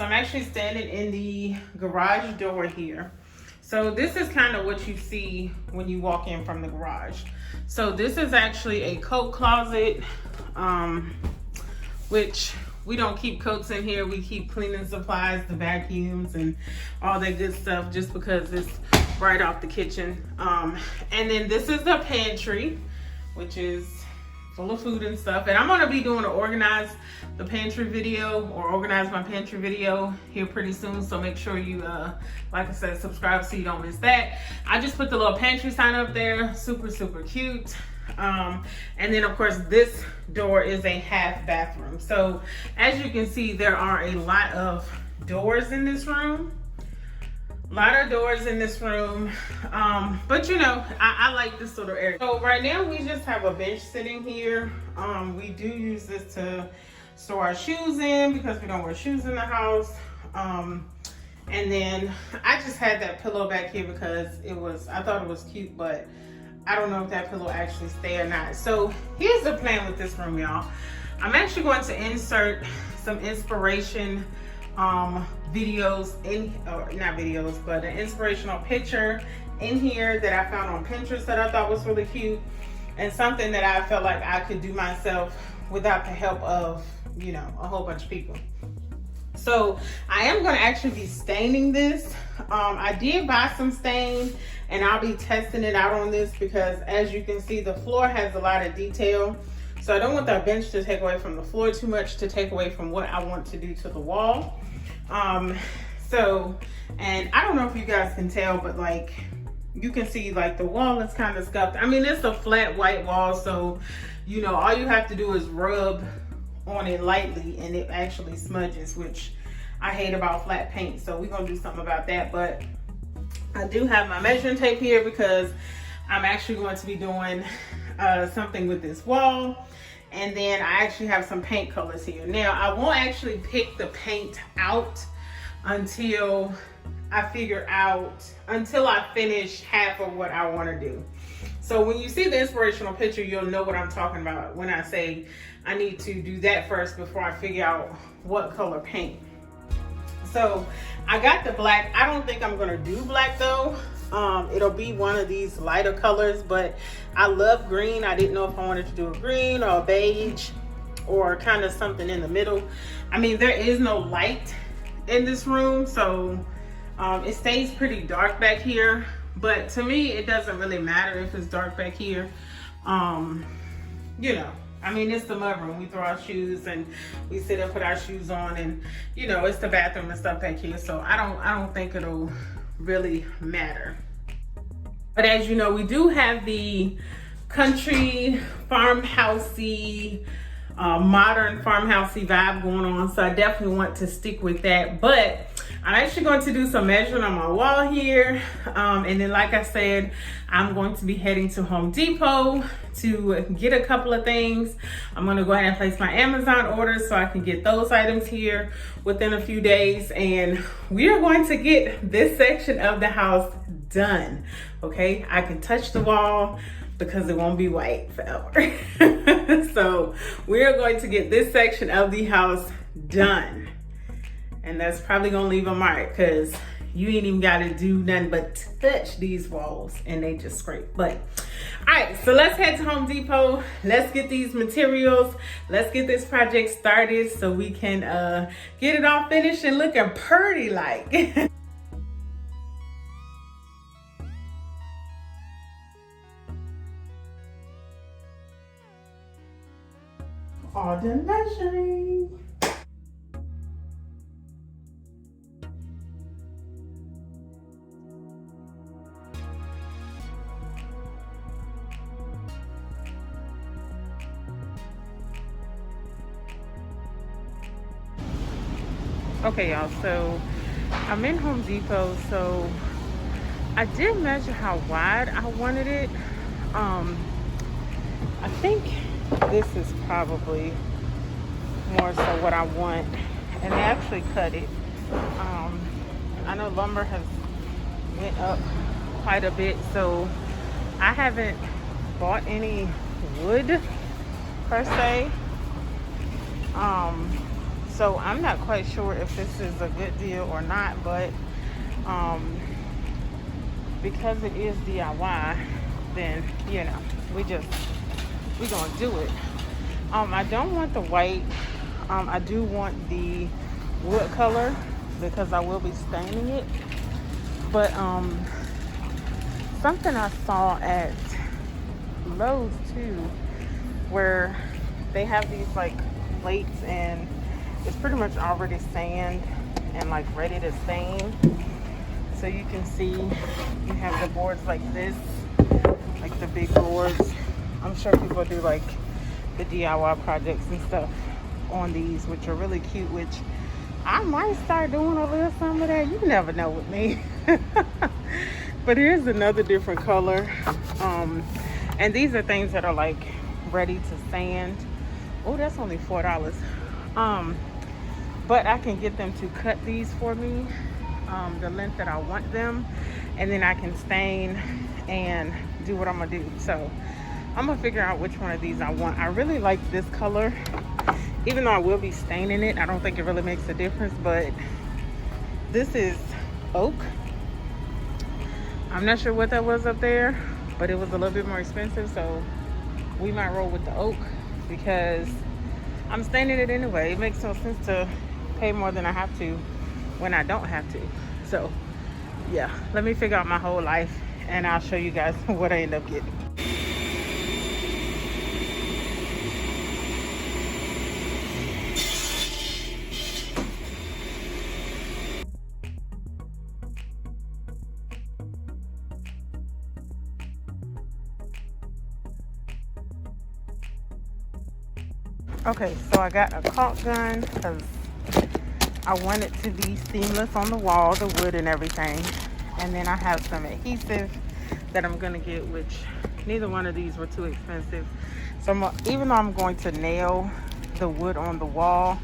I'm actually standing in the garage door here. So this is kind of what you see when you walk in from the garage. So this is actually a coat closet, which we don't keep coats in here. We keep cleaning supplies, the vacuums and all that good stuff, just because it's right off the kitchen. And then this is the pantry, which is full of food and stuff. And I'm gonna be doing an organize the pantry video, or organize my pantry video here pretty soon. So make sure you, like I said, subscribe so you don't miss that. I just put the little pantry sign up there, super, super cute. And then of course this door is a half bathroom. So as you can see, there are a lot of doors in this room. But you know, I like this little area. So right now we just have a bench sitting here. We do use this to store our shoes in because we don't wear shoes in the house. And then I just had that pillow back here because I thought it was cute, but I don't know if that pillow actually stay or not. So here's the plan with this room, y'all. I'm actually going to insert some inspiration videos not videos, but an inspirational picture in here that I found on Pinterest that I thought was really cute, and something that I felt like I could do myself without the help of, you know, a whole bunch of people. So I am going to actually be staining this. I did buy some stain and I'll be testing it out on this because, as you can see, the floor has a lot of detail. So I don't want the bench to take away from the floor too much, to take away from what I want to do to the wall. And I don't know if you guys can tell, but like you can see, like the wall is kind of scuffed. I mean, it's a flat white wall, so you know, all you have to do is rub on it lightly and it actually smudges, which I hate about flat paint. So we're gonna do something about that. But I do have my measuring tape here because I'm actually going to be doing something with this wall. And then I actually have some paint colors here. Now I won't actually pick the paint out until I finish half of what I want to do. So when you see the inspirational picture, you'll know what I'm talking about when I say I need to do that first before I figure out what color paint. So I got the black. I don't think I'm gonna do black though. It'll be one of these lighter colors, but I love green. I didn't know if I wanted to do a green or a beige or kind of something in the middle. I mean, there is no light in this room, so it stays pretty dark back here. But to me, it doesn't really matter if it's dark back here. You know, I mean, it's the mudroom. We throw our shoes and we sit and put our shoes on, and you know, it's the bathroom and stuff back here. So I don't think it'll really matter. But as you know, we do have the country farmhousey, modern farmhousey vibe going on, so I definitely want to stick with that. But I'm actually going to do some measuring on my wall here, and then like I said, I'm going to be heading to Home Depot to get a couple of things. I'm going to go ahead and place my Amazon orders so I can get those items here within a few days, and we are going to get this section of the house done. Okay, I can touch the wall because it won't be white forever. So we are going to get this section of the house done. And that's probably gonna leave a mark because you ain't even gotta do nothing but touch these walls and they just scrape. But all right, so let's head to Home Depot. Let's get these materials. Let's get this project started so we can get it all finished and looking pretty like. All done measuring. Okay, y'all, so I'm in Home Depot. So I did measure how wide I wanted it. I think this is probably more so what I want, and they actually cut it. I know lumber has went up quite a bit, so I haven't bought any wood per se. So I'm not quite sure if this is a good deal or not, but because it is DIY, then you know, we're gonna do it. I don't want the white. I do want the wood color because I will be staining it. But something I saw at Lowe's too, where they have these like plates and it's pretty much already sand and like ready to stain. So you can see you have the boards like this, like the big boards. I'm sure people do like the DIY projects and stuff on these, which are really cute, which I might start doing a little some of that. You never know with me. But here's another different color. And these are things that are like ready to sand. Oh, that's only $4. But I can get them to cut these for me, the length that I want them, and then I can stain and do what I'm gonna do. So I'm gonna figure out which one of these I want. I really like this color, even though I will be staining it. I don't think it really makes a difference, but this is oak. I'm not sure what that was up there, but it was a little bit more expensive, so we might roll with the oak because I'm staining it anyway. It makes no sense to pay more than I have to when I don't have to. So yeah, let me figure out my whole life and I'll show you guys what I end up getting. Okay, so I got a caulk gun because I want it to be seamless on the wall, the wood and everything. And then I have some adhesive that I'm gonna get, which neither one of these were too expensive. So even though I'm going to nail the wood on the wall,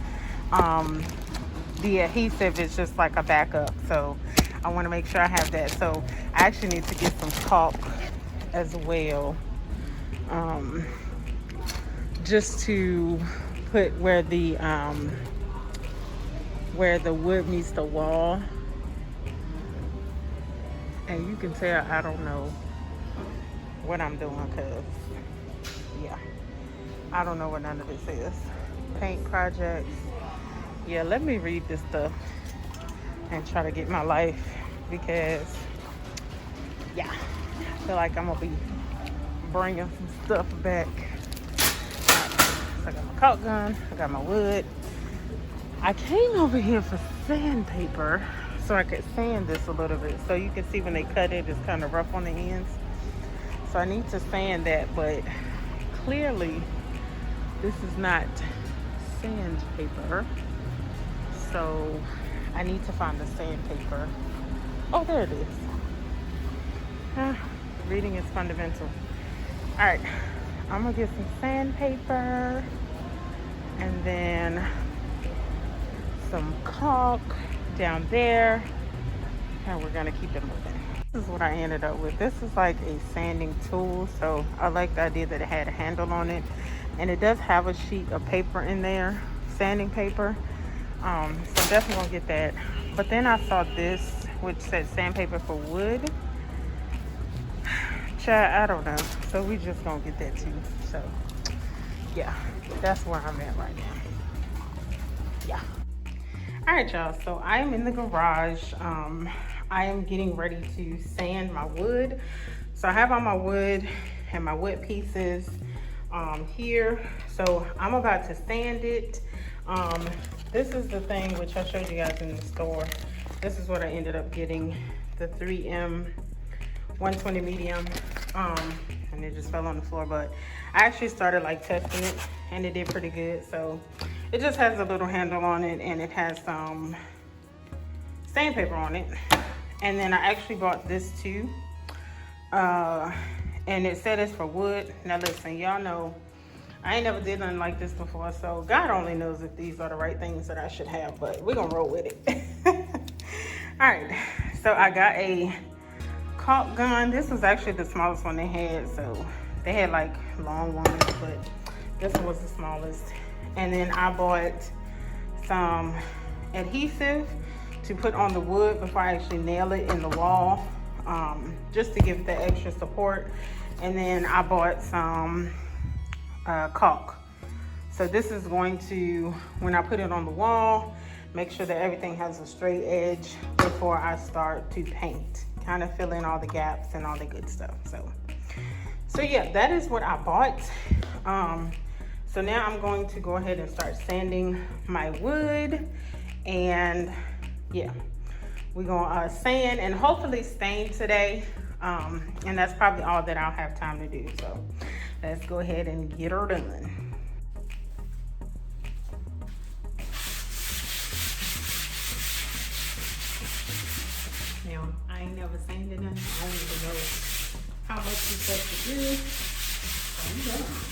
the adhesive is just like a backup. So I want to make sure I have that. So I actually need to get some caulk as well, just to put where the wood meets the wall. And you can tell I don't know what I'm doing because, yeah, I don't know what none of this is. Paint projects. Yeah, let me read this stuff and try to get my life because, yeah, I feel like I'm going to be bringing some stuff back. So I got my caulk gun, I got my wood. I came over here for sandpaper so I could sand this a little bit. So you can see when they cut it, it's kind of rough on the ends. So I need to sand that, but clearly this is not sandpaper. So I need to find the sandpaper. Oh, there it is. Reading is fundamental. All right, I'm gonna get some sandpaper and then some caulk down there, and we're gonna keep it moving. This is what I ended up with. This is like a sanding tool, so I like the idea that it had a handle on it, and it does have a sheet of paper in there, sanding paper. So I'm definitely gonna get that. But then I saw this, which said sandpaper for wood. Child, I don't know. So we just gonna get that too. So yeah, that's where I'm at right now. Yeah. All right, y'all, so I am in the garage. I am getting ready to sand my wood. So I have all my wood and my wood pieces here. So I'm about to sand it. This is the thing which I showed you guys in the store. This is what I ended up getting, the 3M 120 medium. And it just fell on the floor, but I actually started like testing it and it did pretty good. So it just has a little handle on it and it has some sandpaper on it. And then I actually bought this too. And it said it's for wood. Now listen, y'all know I ain't never did nothing like this before, so God only knows if these are the right things that I should have, but we're gonna roll with it. All right, so I got a caulk gun. This was actually the smallest one they had, so they had like long ones, but this one was the smallest. And then I bought some adhesive to put on the wood before I actually nail it in the wall, just to give the extra support. And then I bought some caulk. So this is going to, when I put it on the wall, make sure that everything has a straight edge before I start to paint. Kind of fill in all the gaps and all the good stuff. So yeah, that is what I bought. So now I'm going to go ahead and start sanding my wood, and yeah, we're gonna sand and hopefully stain today. And that's probably all that I'll have time to do. So let's go ahead and get her done. Now, I ain't never sanded nothing. I don't even know how much you supposed to do. So I'm done.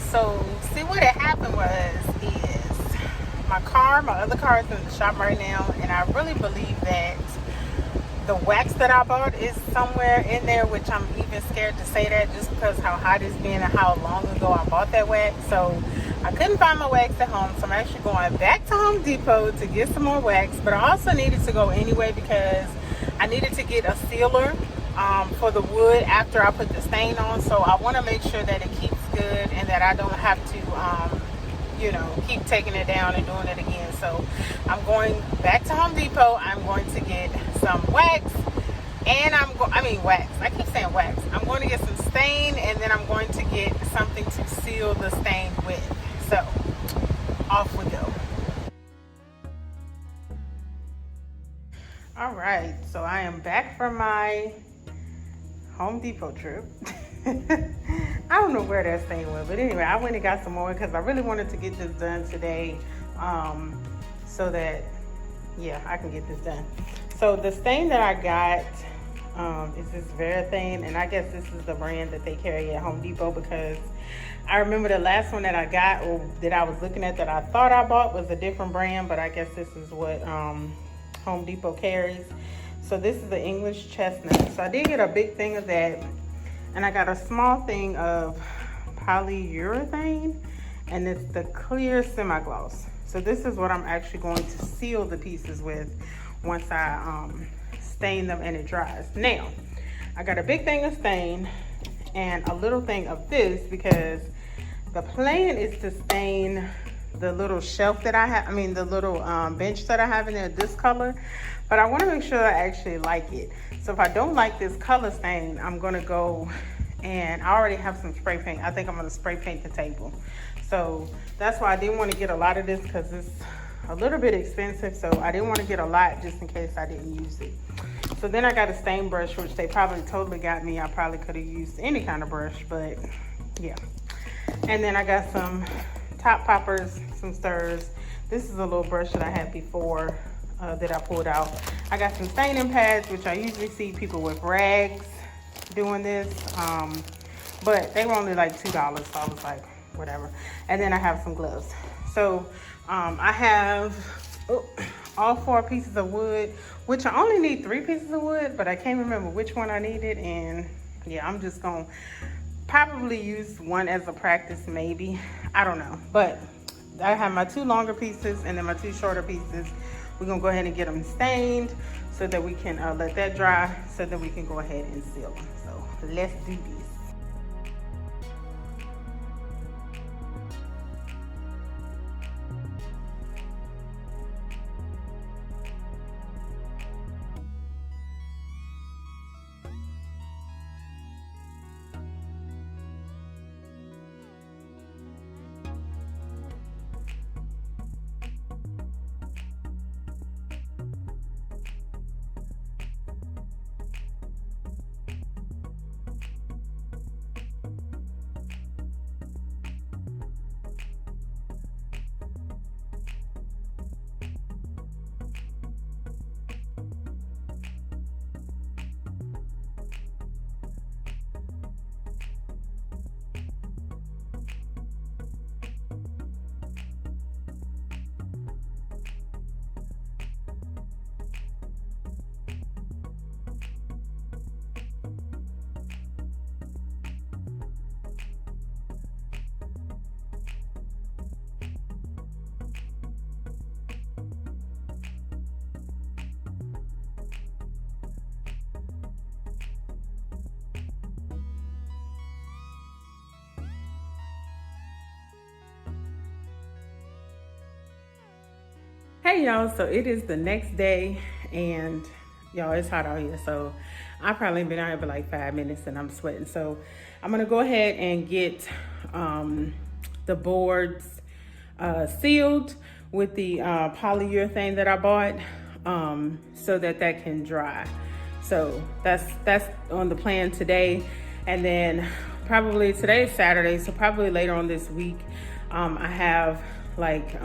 So see what had happened is my other car is in the shop right now, and I really believe that the wax that I bought is somewhere in there, which I'm even scared to say that just because how hot it's been and how long ago I bought that wax. So I couldn't find my wax at home, so I'm actually going back to Home Depot to get some more wax. But I also needed to go anyway because I needed to get a sealer for the wood after I put the stain on. So I want to make sure that it keeps good and that I don't have to you know, keep taking it down and doing it again. So I'm going back to Home Depot. I'm going to get some wax, and wax. I keep saying wax. I'm going to get some stain, and then I'm going to get something to seal the stain with. So off we go. All right, so I am back from my Home Depot trip. I don't know where that stain went, but anyway, I went and got some more because I really wanted to get this done today, so that, yeah, I can get this done. So the stain that I got is this Varathane, and I guess this is the brand that they carry at Home Depot, because I remember the last one that I got, or that I was looking at, that I thought I bought was a different brand, but I guess this is what Home Depot carries. So this is the English chestnut. So I did get a big thing of that, and I got a small thing of polyurethane, and it's the clear semi-gloss. So this is what I'm actually going to seal the pieces with once I stain them and it dries. Now, I got a big thing of stain and a little thing of this, because the plan is to stain the little shelf that I have, the little bench that I have in there this color, but I want to make sure I actually like it. So if I don't like this color stain, I'm gonna go, and I already have some spray paint. I think I'm gonna spray paint the table. So that's why I didn't want to get a lot of this, because it's a little bit expensive. So I didn't want to get a lot just in case I didn't use it. So then I got a stain brush, which they probably totally got me. I probably could have used any kind of brush, but yeah. And then I got some top poppers, some stirs. This is a little brush that I had before that I pulled out. I got some staining pads, which I usually see people with rags doing this. but they were only like $2, so I was like, whatever. And then I have some gloves. So I have all 4 pieces of wood, which I only need 3 pieces of wood, but I can't remember which one I needed. And yeah, I'm just gonna probably use one as a practice, maybe. I don't know. But I have my 2 longer pieces and then my 2 shorter pieces. We're gonna go ahead and get them stained so that we can let that dry so that we can go ahead and seal them. So let's do this. Hey y'all, so it is the next day and y'all, it's hot out here, so I probably been out here for like 5 minutes and I'm sweating. So I'm gonna go ahead and get the boards sealed with the polyurethane that I bought so that can dry. So that's on the plan today. And then probably today is Saturday, so probably later on this week I have like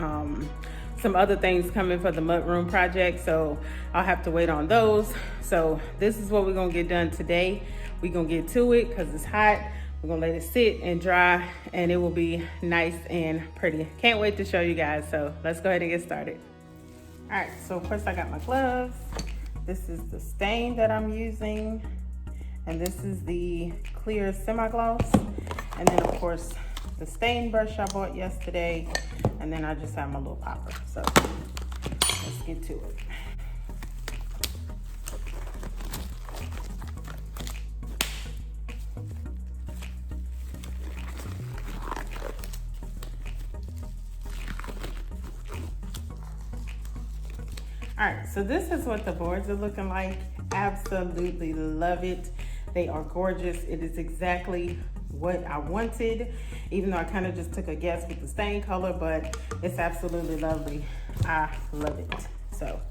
some other things coming for the mudroom project, so I'll have to wait on those. So this is what we're gonna get done today. We're gonna get to it because it's hot. We're gonna let it sit and dry and it will be nice and pretty. Can't wait to show you guys, so let's go ahead and get started. All right, so first I got my gloves. This is the stain that I'm using, and this is the clear semi-gloss, and then of course the stain brush I bought yesterday, and then I just have my little popper. So let's get to it. All right, so this is what the boards are looking like. Absolutely love it. They are gorgeous. It is exactly what I wanted, even though I kind of just took a guess with the stain color, but it's absolutely lovely. I love it. So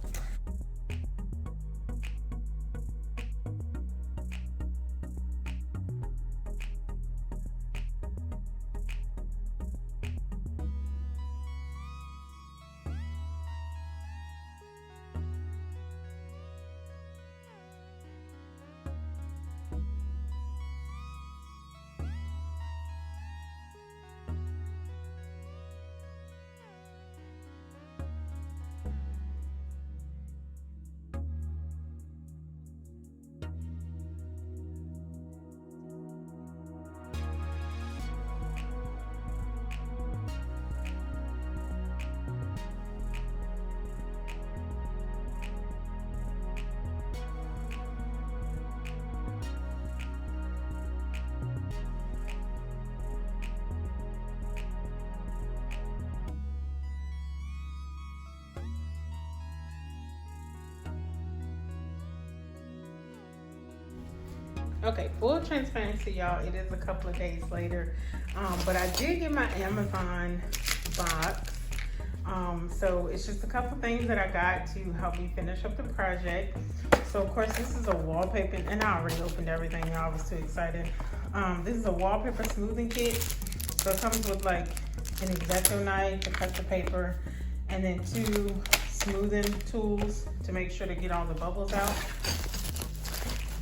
okay, full transparency, y'all, it is a couple of days later, but I did get my Amazon box. So it's just a couple things that I got to help me finish up the project. So of course this is a wallpaper, and I already opened everything, y'all, I was too excited. This is a wallpaper smoothing kit. So it comes with like an X-Acto knife to cut the paper, and then 2 smoothing tools to make sure to get all the bubbles out.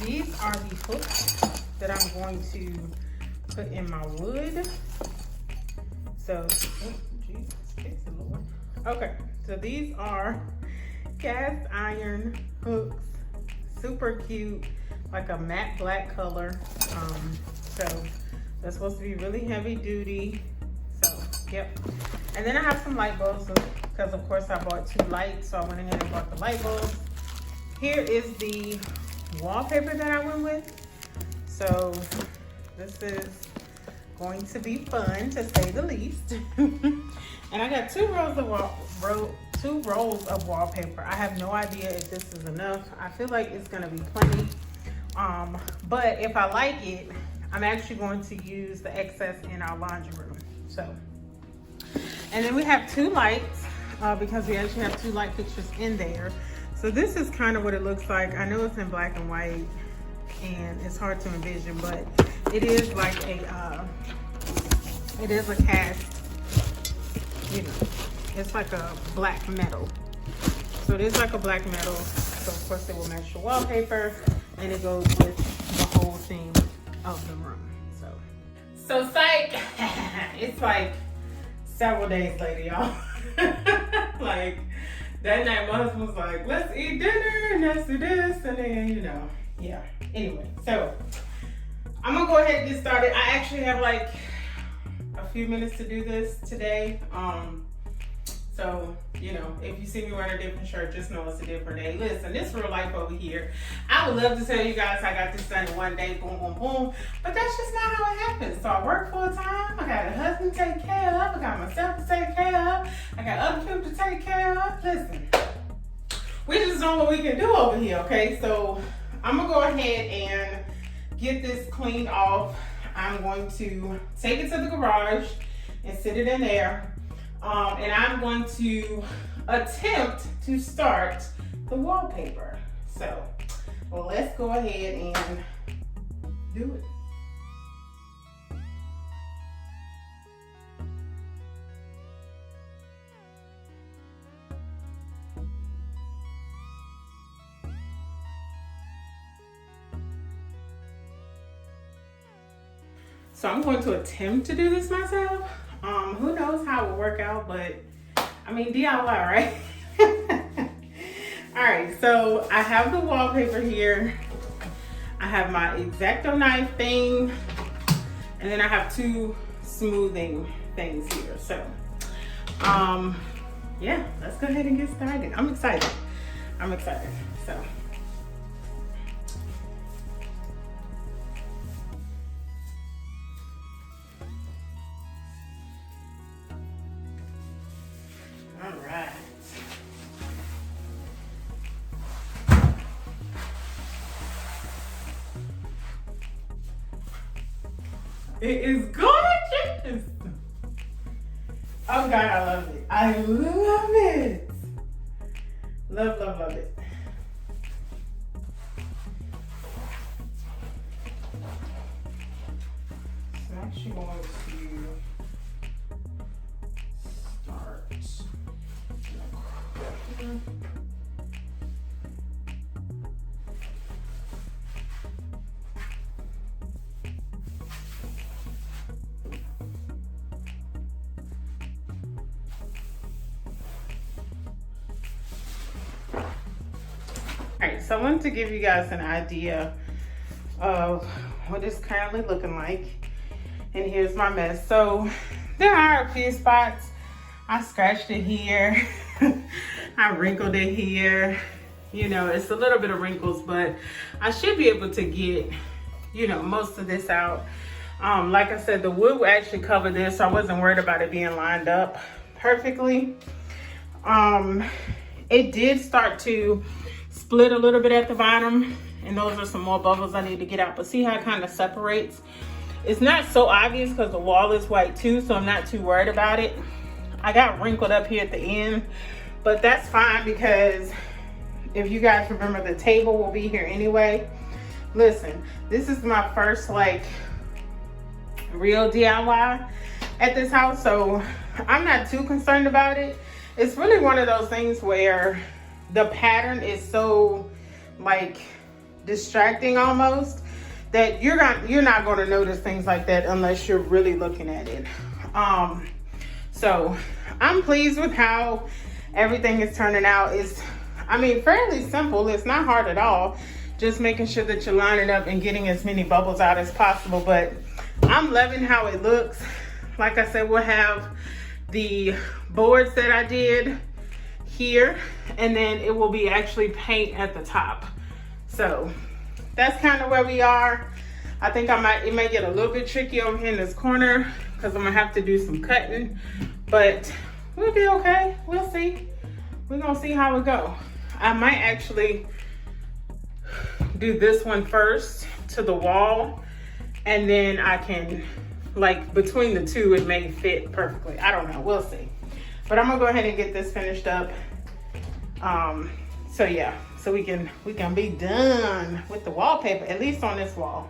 These are the hooks that I'm going to put in my wood. So, oh, Jesus, fix it, Lord. Okay, so these are cast iron hooks, super cute, like a matte black color. So they're supposed to be really heavy duty. So, yep. And then I have some light bulbs because of course I bought 2 lights, so I went ahead and bought the light bulbs. Here is the wallpaper that I went with. So this is going to be fun, to say the least. And I got 2 rolls of wallpaper. I have no idea if this is enough. I feel like it's gonna be plenty. But if I like it, I'm actually going to use the excess in our laundry room. So, and then we have 2 lights because we actually have 2 light fixtures in there. So this is kind of what it looks like. I know it's in black and white and it's hard to envision, but it is like it is a cast, you know, it's like a black metal. So it is like a black metal. So of course it will match the wallpaper and it goes with the whole theme of the room. So psych, it's like several days later, y'all. Like that night my husband was like, let's eat dinner and let's do this, and then, you know, yeah. Anyway, so I'm gonna go ahead and get started. I actually have like a few minutes to do this today. So, you know, if you see me wearing a different shirt, just know it's a different day. Listen, this real life over here. I would love to tell you guys I got this done in one day, boom, boom, boom. But that's just not how it happens. So I work full time. I got a husband to take care of. I got myself to take care of. I got other people to take care of. Listen, we just know what we can do over here, okay? So I'm going to go ahead and get this cleaned off. I'm going to take it to the garage and sit it in there. And I'm going to attempt to start the wallpaper. So let's go ahead and do it. So I'm going to attempt to do this myself. Who knows how it will work out, but I mean, DIY, right? All right, so I have the wallpaper here. I have my X-Acto knife thing, and then I have 2 smoothing things here. So, yeah, let's go ahead and get started. I'm excited. So. It is gorgeous. Oh God, I love it. I love it. Love, love, love it. So I'm actually going to start. Alright, so I wanted to give you guys an idea of what it's currently looking like. And here's my mess. So there are a few spots. I scratched it here. I wrinkled it here. You know, it's a little bit of wrinkles, but I should be able to get, you know, most of this out. Like I said, the wood will actually cover this, so I wasn't worried about it being lined up perfectly. It did start to split a little bit at the bottom, and those are some more bubbles I need to get out. But see how it kind of separates? It's not so obvious because the wall is white too, so I'm not too worried about it. I got wrinkled up here at the end, but that's fine because if you guys remember, the table will be here anyway. Listen, this is my first like real DIY at this house, so I'm not too concerned about it. It's really one of those things where the pattern is so like distracting almost that you're not going to notice things like that unless you're really looking at it. So I'm pleased with how everything is turning out. It's, I mean, fairly simple. It's not hard at all. Just making sure that you're lining up and getting as many bubbles out as possible. But I'm loving how it looks. Like I said, we'll have the boards that I did here, and then it will be actually paint at the top. So that's kind of where we are. I think it may get a little bit tricky over here in this corner because I'm gonna have to do some cutting, but we'll be okay. We'll see. We're gonna see how it go. I might actually do this one first to the wall, and then I can, like, between the two, it may fit perfectly. I don't know, we'll see. But I'm gonna go ahead and get this finished up. So yeah, so we can be done with the wallpaper, at least on this wall.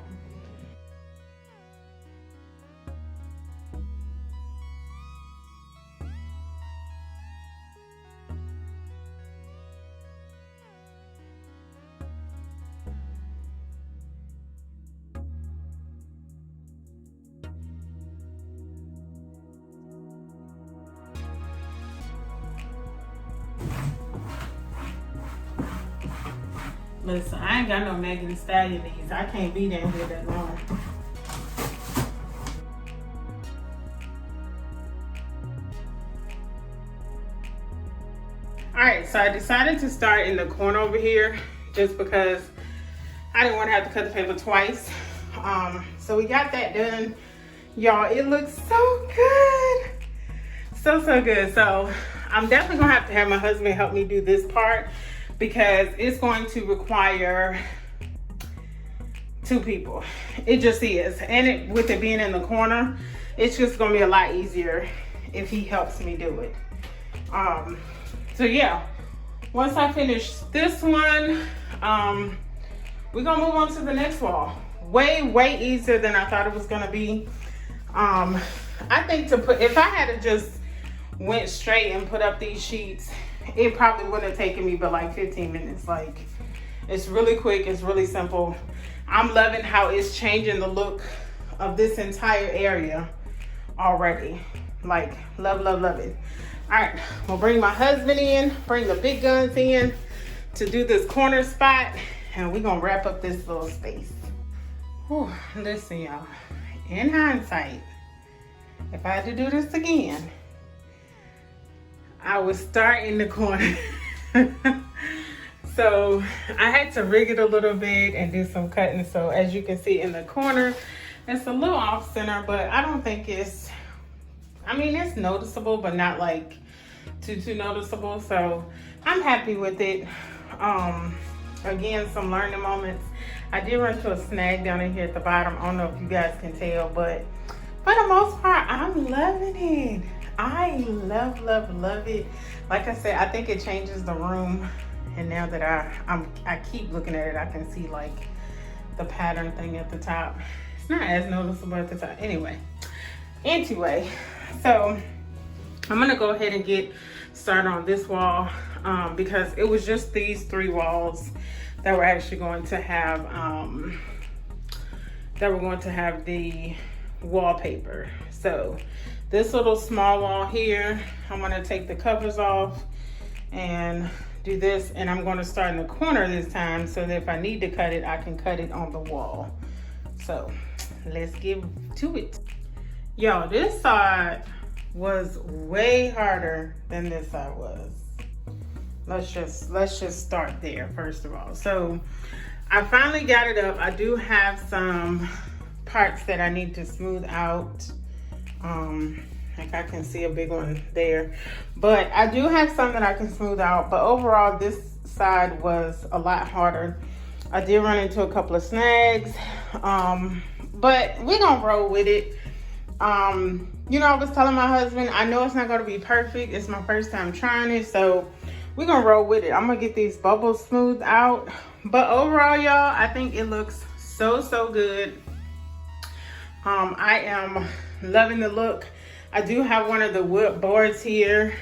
Listen, I ain't got no Megan Thee Stallion knees. I can't be down here that long. Alright, so I decided to start in the corner over here just because I didn't want to have to cut the paper twice. So we got that done. Y'all, it looks so good. So good. So I'm definitely going to have my husband help me do this part, because it's going to require 2 people. It just is. And with it being in the corner, it's just gonna be a lot easier if he helps me do it. So yeah, once I finish this one, we're gonna move on to the next wall. Way easier than I thought it was gonna be. I think if I had to just went straight and put up these sheets, it probably wouldn't have taken me but like 15 minutes. Like, it's really quick, it's really simple. I'm loving how it's changing the look of this entire area already. Like, love it. All right, we'll bring my husband in, bring the big guns in to do this corner spot, and we're gonna wrap up this little space. Whew, listen, y'all, in hindsight, if I had to do this again, I would start in the corner. So I had to rig it a little bit and do some cutting. So as you can see in the corner, it's a little off center, but I don't think it's, I mean, it's noticeable, but not like too noticeable. So I'm happy with it. Again, some learning moments. I did run into a snag down in here at the bottom. I don't know if you guys can tell, but for the most part, I'm loving it. I love it. Like I said, I think it changes the room. And now that I keep looking at it, I can see like the pattern thing at the top. It's not as noticeable at the top. Anyway, so I'm gonna go ahead and get started on this wall, because it was just these 3 walls that were actually going to have the wallpaper. So this little small wall here, I'm gonna take the covers off and do this, and I'm gonna start in the corner this time so that if I need to cut it, I can cut it on the wall. So let's get to it. Yo, this side was way harder than this side was. Let's just start there first of all. So I finally got it up. I do have some parts that I need to smooth out. Like I can see a big one there, but I do have some that I can smooth out. But overall, this side was a lot harder. I did run into a couple of snags, but we're gonna roll with it. You know, I was telling my husband, I know it's not gonna be perfect. It's my first time trying it, so we're gonna roll with it. I'm gonna get these bubbles smoothed out. But overall, y'all, I think it looks so good. I am loving the look. I do have one of the wood boards here.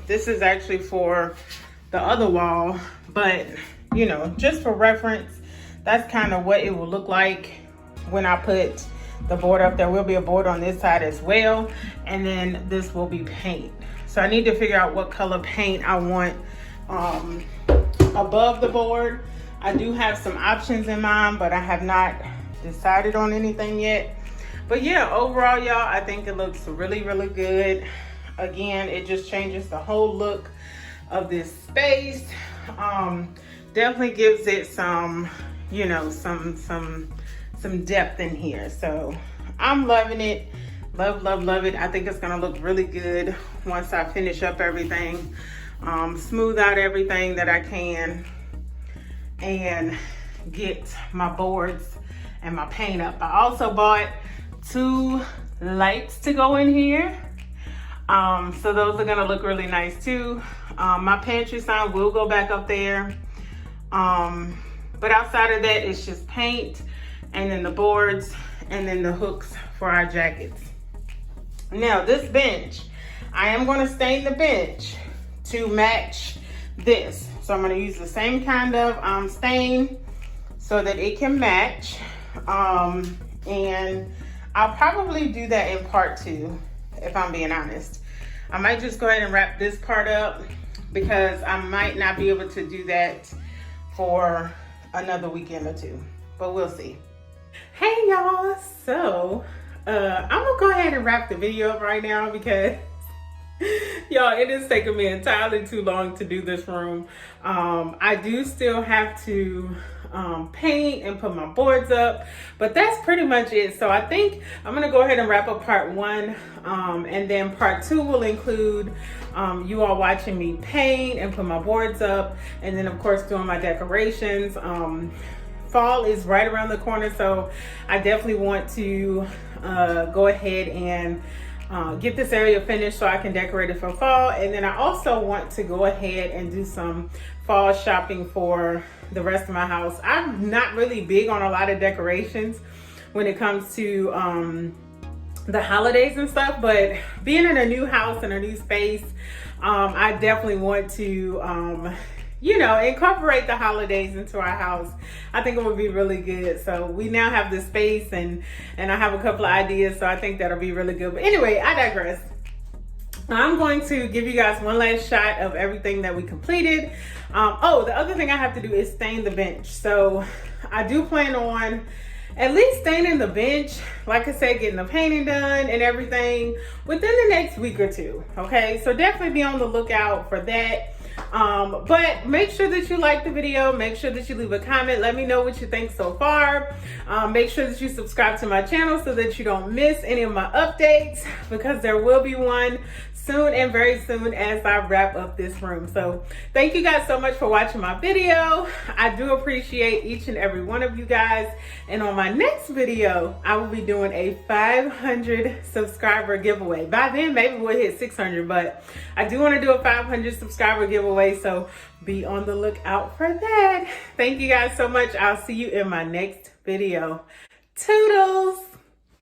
This is actually for the other wall, but you know, just for reference, that's kind of what it will look like when I put the board up. There will be a board on this side as well, and then this will be paint. So I need to figure out what color paint I want above the board. I do have some options in mind, but I have not decided on anything yet. But yeah, overall, y'all, I think it looks really, really good. Again, it just changes the whole look of this space. Definitely gives it some, you know, some depth in here. So I'm loving it. Love, love, love it. I think it's gonna look really good once I finish up everything, smooth out everything that I can, and get my boards and my paint up. I also bought 2 lights to go in here. So those are gonna look really nice too. My pantry sign will go back up there. But outside of that, it's just paint, and then the boards, and then the hooks for our jackets. Now this bench, I am gonna stain the bench to match this. So I'm gonna use the same kind of stain so that it can match. And I'll probably do that in part 2, if I'm being honest. I might just go ahead and wrap this part up because I might not be able to do that for another weekend or 2, but we'll see. Hey y'all, so I'm gonna go ahead and wrap the video up right now because y'all, it is taking me entirely too long to do this room. I do still have to paint and put my boards up, but that's pretty much it. So I think I'm gonna go ahead and wrap up part 1, and then part 2 will include you all watching me paint and put my boards up, and then of course doing my decorations. Fall is right around the corner, so I definitely want to go ahead and get this area finished so I can decorate it for fall. And then I also want to go ahead and do some fall shopping for the rest of my house. I'm not really big on a lot of decorations when it comes to the holidays and stuff, but being in a new house and a new space, I definitely want to you know, incorporate the holidays into our house. I think it would be really good. So we now have the space, and I have a couple of ideas, so I think that'll be really good. But anyway, I digress. I'm going to give you guys one last shot of everything that we completed. Oh, the other thing I have to do is stain the bench. So I do plan on at least staining the bench, like I said, getting the painting done and everything within the next week or 2. Okay, so definitely be on the lookout for that. But make sure that you like the video, make sure that you leave a comment, let me know what you think so far. Make sure that you subscribe to my channel so that you don't miss any of my updates, because there will be one soon and very soon as I wrap up this room. So thank you guys so much for watching my video. I do appreciate each and every one of you guys. And on my next video, I will be doing a 500 subscriber giveaway. By then, maybe we'll hit 600, but I do want to do a 500 subscriber giveaway. So be on the lookout for that. Thank you guys so much. I'll see you in my next video. Toodles!